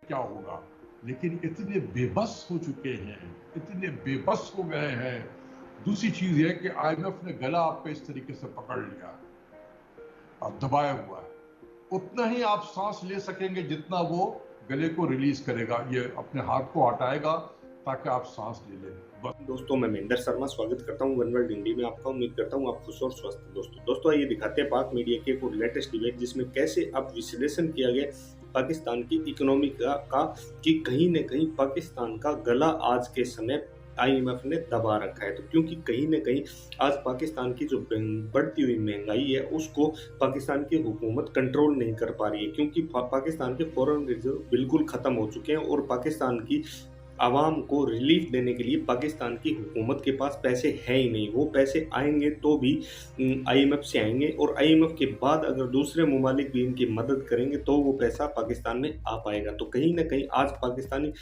क्या होगा, लेकिन इतने बेबस हो चुके हैं, इतने बेबस हो गए हैं। दूसरी चीज है कि IMF ने गला आप पे इस तरीके से पकड़ लिया, आप दबाया हुआ है, उतना ही आप सांस ले सकेंगे जितना वो गले को रिलीज करेगा, ये अपने हाथ को हटाएगा ताकि आप सांस ले लें। दोस्तों, मैं महेंद्र शर्मा स्वागत करता हूं वन वर्ल्ड इंडिया में आपका। उम्मीद करता हूं आप खुश और स्वस्थ हैं। दोस्तों आइए दिखाते हैं पाक मीडिया के कुछ लेटेस्ट डिबेट, जिसमें कैसे अब विश्लेषण किया गया पाकिस्तान की इकोनॉमी का कि कहीं न कहीं पाकिस्तान का गला आज के समय IMF ने दबा रखा है। तो क्योंकि कहीं न कहीं आज पाकिस्तान की जो बढ़ती हुई महंगाई है उसको पाकिस्तान की हुकूमत कंट्रोल नहीं कर पा रही है, क्योंकि पाकिस्तान के फॉरेन रिजर्व बिल्कुल खत्म हो चुके हैं और पाकिस्तान की आवाम को रिलीफ देने के लिए पाकिस्तान की हुकूमत के पास पैसे हैं ही नहीं। वो पैसे आएंगे तो भी IMF से आएंगे, और IMF के बाद अगर दूसरे ममालिक भी इनकी मदद करेंगे तो वो पैसा पाकिस्तान में आ पाएगा। तो कहीं ना कहीं आज पाकिस्तानी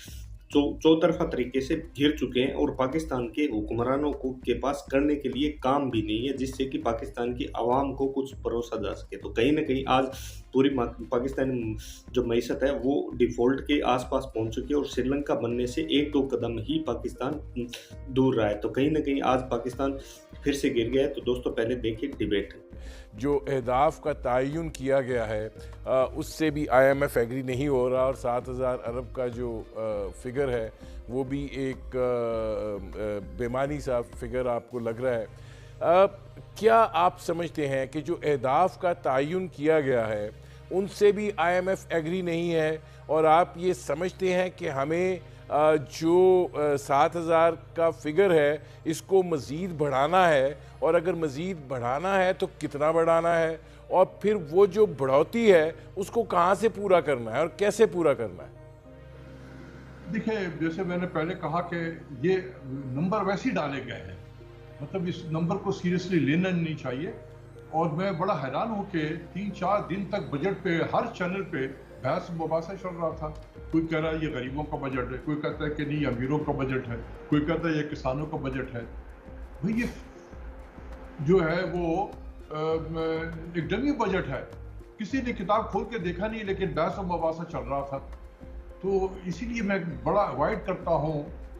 चौतरफा तरीके से घिर चुके हैं और पाकिस्तान के हुक्मरानों को के पास करने के लिए काम भी नहीं है जिससे कि पाकिस्तान की आवाम को कुछ परोसा जा सके। तो कहीं ना कहीं आज पूरी पाकिस्तानी जो मईशत है वो डिफॉल्ट के आसपास पहुंच चुकी है और श्रीलंका बनने से एक दो कदम ही पाकिस्तान दूर रहा है। तो कहीं ना कहीं आज पाकिस्तान फिर से गिर गया है। तो दोस्तों पहले देखिए डिबेट। जो अहदाफ का तयन किया गया है उससे भी IMF एग्री नहीं हो रहा, और 7,000 अरब का जो फिगर है वो भी एक बेमानी सा फिगर आपको लग रहा है। क्या आप समझते हैं कि जो अहदाफ का तयन किया गया है उनसे भी IMF एग्री नहीं है, और आप ये समझते हैं कि हमें जो 7,000 का फिगर है इसको मज़ीद बढ़ाना है, और अगर मज़ीद बढ़ाना है तो कितना बढ़ाना है, और फिर वो जो बढ़ोतरी है उसको कहाँ से पूरा करना है और कैसे पूरा करना है? देखिए, जैसे मैंने पहले कहा कि ये नंबर वैसे ही डाले गए हैं, मतलब इस नंबर को सीरियसली लेना नहीं चाहिए। और मैं बड़ा हैरान हूँ कि 3-4 दिन तक बजट पे हर चैनल पे बहस मुबासा चल रहा था। कोई कह रहा है ये गरीबों का बजट है, कोई कहता है कि नहीं अमीरों का बजट है, कोई कहता है ये किसानों का बजट है। भाई ये जो है वो एक डमी बजट है, किसी ने किताब खोल के देखा नहीं, लेकिन बहस मुबासा चल रहा था। तो इसीलिए मैं बड़ा अवॉइड करता हूँ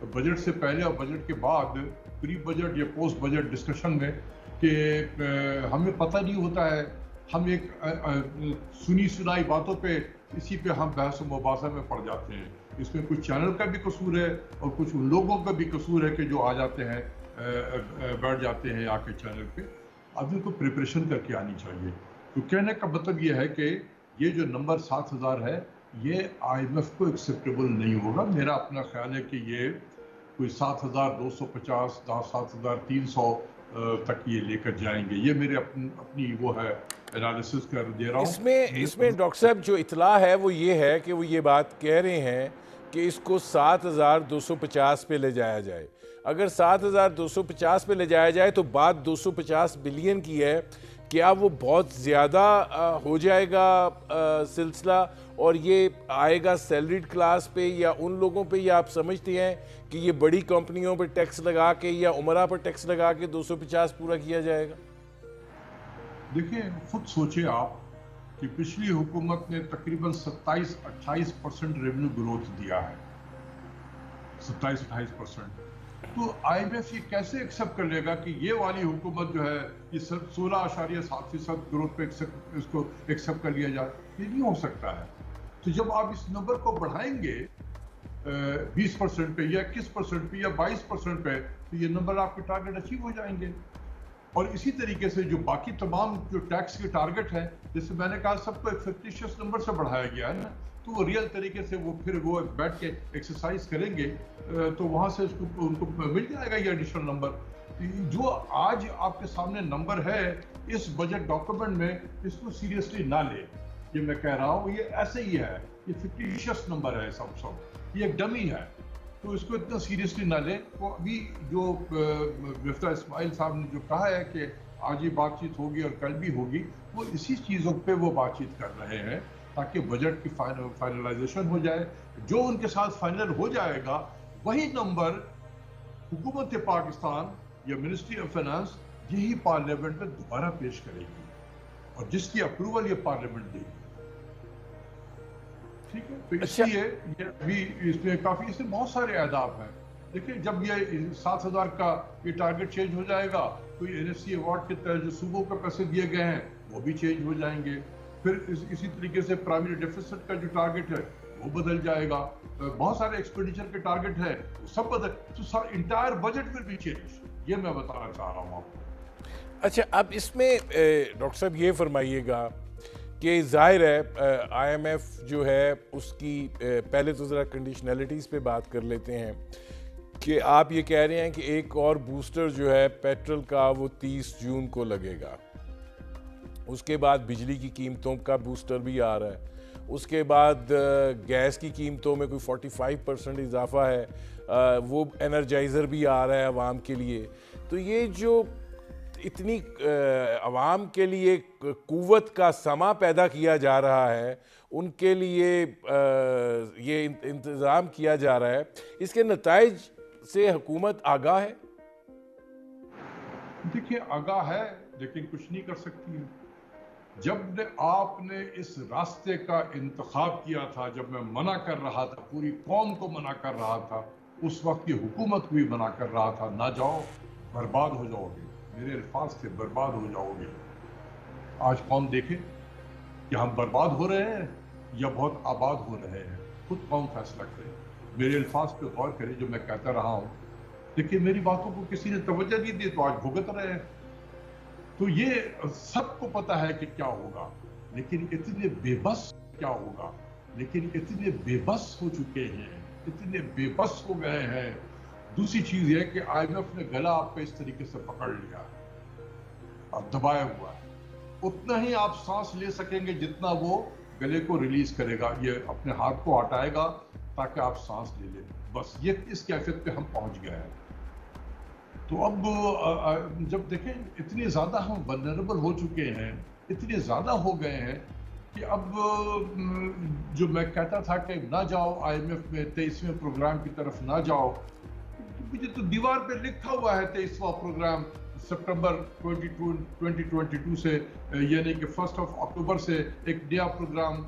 बजट से पहले और बजट के बाद प्री बजट या पोस्ट बजट डिस्कशन में कि हमें पता नहीं होता है, हम एक सुनी सुनाई बातों पे इसी पे हम बहस मुबासा में पड़ जाते हैं। इसमें कुछ चैनल का भी कसूर है और कुछ उन लोगों का भी कसूर है कि जो आ जाते हैं, बैठ जाते हैं आके चैनल पे। आदमी को प्रिपरेशन करके आनी चाहिए। तो कहने का मतलब ये है कि ये जो नंबर 7,000 है ये IMF को एक्सेप्टेबल नहीं होगा। मेरा अपना ख्याल है कि ये कोई 7,250 7,300 तक ये लेकर जाएंगे। ये मेरे अपनी वो है एनालिसिस कर दे रहा हूँ। इसमें डॉक्टर साहब जो इतला है वो ये है कि वो ये बात कह रहे हैं कि इसको 7,250 पे ले जाया जाए। अगर 7,250 पे ले जाया जाए तो बात 250 बिलियन की है। क्या वो बहुत ज़्यादा हो जाएगा सिलसिला, और ये आएगा सैलरीड क्लास पे या उन लोगों पे, या आप समझते हैं कि ये बड़ी कंपनियों पे टैक्स लगा के या उमरा पर टैक्स लगा के 250 पूरा किया जाएगा? देखिए, खुद सोचिए आप कि पिछली हुकूमत ने तकरीबन 27-28% रेवेन्यू ग्रोथ दिया है, 27-28%। तो IMF ये कैसे एक्सेप्ट कर लेगा कि ये वाली हुकूमत जो है ये 16.7% ग्रोथ पे इसको एक्सेप्ट कर लिया जाए? ये नहीं हो सकता है। तो जब आप इस नंबर को बढ़ाएंगे 20% पे या 21% पे या 22% पे, तो ये नंबर आपके टारगेट अचीव हो जाएंगे। और इसी तरीके से जो बाकी तमाम जो टैक्स के टारगेट हैं, जैसे मैंने कहा, सबको एक फिक्टिशियस नंबर से बढ़ाया गया है ना, तो वो रियल तरीके से वो फिर वो बैठ के एक्सरसाइज करेंगे तो वहाँ से उनको मिल जाएगा ये एडिशनल नंबर। जो आज आपके सामने नंबर है इस बजट डॉक्यूमेंट में, इसको सीरियसली ना ले। ये मैं कह रहा हूँ, ये ऐसे ही है, ये फिक्टिशियस नंबर है, सब ये एक डमी है, तो इसको इतना सीरियसली ना ले। वो अभी जो मिफ्ता इस्माइल साहब ने जो कहा है कि आज ही बातचीत होगी और कल भी होगी, वो इसी चीज़ों पे वो बातचीत कर रहे हैं ताकि बजट की फाइनलाइजेशन हो जाए। जो उनके साथ फाइनल हो जाएगा वही नंबर हुकूमत पाकिस्तान या मिनिस्ट्री ऑफ फाइनेंस यही पार्लियामेंट में दोबारा पेश करेगी और जिसकी अप्रूवल ये पार्लियामेंट देगी। ठीक है, तो इसलिए ये अभी इसमें काफी, इसमें बहुत सारे अहदाफ हैं। देखिए, जब ये 7,000 का ये टारगेट चेंज हो जाएगा तो ये NSC अवार्ड के तहत जो सूबों को पैसे दिए गए हैं वो भी चेंज हो जाएंगे। फिर इसी तरीके से प्राइमरी डेफिसिट का जो टारगेट है वो बदल जाएगा। बहुत सारे एक्सपेंडिचर के टारगेट है वो सब बदल, तो entire budget will be change, ये मैं बताना चाह रहा हूँ आपको। अच्छा, अब इसमें डॉक्टर साहब ये फरमाइएगा कि ज़ाहिर है IMF जो है उसकी पहले तो ज़रा कंडीशनलिटीज़ पे बात कर लेते हैं कि आप ये कह रहे हैं कि एक और बूस्टर जो है पेट्रोल का वो 30 जून को लगेगा, उसके बाद बिजली की कीमतों का बूस्टर भी आ रहा है, उसके बाद गैस की कीमतों में कोई 45% इजाफा है, वो एनर्जाइज़र भी आ रहा है आवाम के लिए। तो ये जो इतनी आवाम के लिए कुव्वत का समा पैदा किया जा रहा है, उनके लिए ये इंतज़ाम किया जा रहा है, इसके नताइज से हुकूमत आगाह है? देखिए, आगाह है लेकिन कुछ नहीं कर सकती है। जब आपने इस रास्ते का इंतखाब किया था, जब मैं मना कर रहा था, पूरी कौम को मना कर रहा था, उस वक्त की हुकूमत को भी मना कर रहा था, ना जाओ बर्बाद हो जाओगे, मेरे अल्फाज थे, बर्बाद हो जाओगे। आज कौम देखे कि हम बर्बाद हो रहे हैं या बहुत आबाद हो रहे हैं, खुद कौम फैसला करे। मेरे अल्फाज पे गौर करे जो मैं कहता रहा हूँ। देखिए, मेरी बातों को किसी ने तवज्जो नहीं दी तो आज भुगत रहे हैं। तो ये सबको पता है कि क्या होगा, लेकिन इतने बेबस क्या होगा, लेकिन इतने बेबस हो चुके हैं, इतने बेबस हो गए हैं। दूसरी चीज है कि IMF ने गला आपको इस तरीके से पकड़ लिया और दबाया हुआ है, उतना ही आप सांस ले सकेंगे जितना वो गले को रिलीज करेगा, ये अपने हाथ को हटाएगा ताकि आप सांस ले लें। बस ये इस कैफियत पे हम पहुंच गए हैं। तो अब जब देखें इतने ज़्यादा हम वल्नरेबल हो चुके हैं, इतने ज़्यादा हो गए हैं कि अब जो मैं कहता था कि ना जाओ IMF में 23वें प्रोग्राम की तरफ ना जाओ, मुझे तो दीवार पे लिखा हुआ है 23वां प्रोग्राम सितंबर 2022 से, यानी कि 1 अक्टूबर से एक नया प्रोग्राम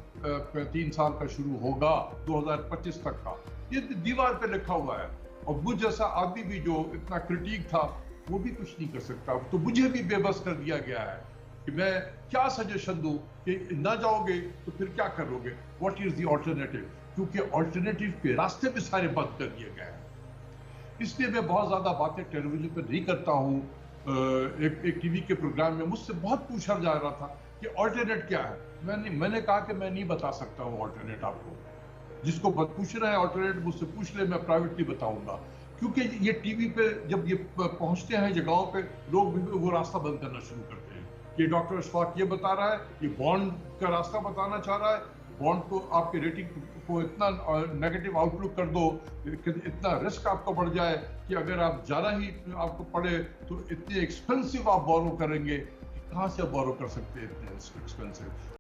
3 साल का शुरू होगा 2025 तक का, ये दीवार पे लिखा हुआ है। और मुझ जैसा आदमी भी जो इतना क्रिटिक था वो भी कुछ नहीं कर सकता। तो मुझे भी बेबस कर दिया गया है कि मैं क्या सजेशन दूं कि ना जाओगे तो फिर क्या करोगे, व्हाट इज द ऑल्टरनेटिव, क्योंकि ऑल्टरनेटिव के रास्ते भी सारे बंद कर दिए गए हैं। इसलिए मैं बहुत ज्यादा बातें टेलीविजन पर नहीं करता हूँ। एक टीवी के प्रोग्राम में मुझसे बहुत पूछा जा रहा था कि ऑल्टरनेट क्या है। मैंने कहा कि मैं नहीं बता सकता हूँ ऑल्टरनेट आपको, जिसको पूछ रहे हैं ऑल्टरनेट मुझसे पूछ ले, मैं प्राइवेटली बताऊंगा। क्योंकि ये टीवी पे जब ये पहुंचते हैं जगहों पे, लोग भी वो रास्ता बंद करना शुरू करते हैं। ये डॉक्टर अशफाक ये बता रहा है, ये बॉन्ड का रास्ता बताना चाह रहा है, बॉन्ड को आपके रेटिंग को इतना नेगेटिव आउटलुक कर दो कि इतना रिस्क आपका बढ़ जाए कि अगर आप ज़्यादा ही आपको पड़े तो इतने एक्सपेंसिव आप बोरो करेंगे कि कहाँ से आप बोरो कर सकते हैं इतने एक्सपेंसिव।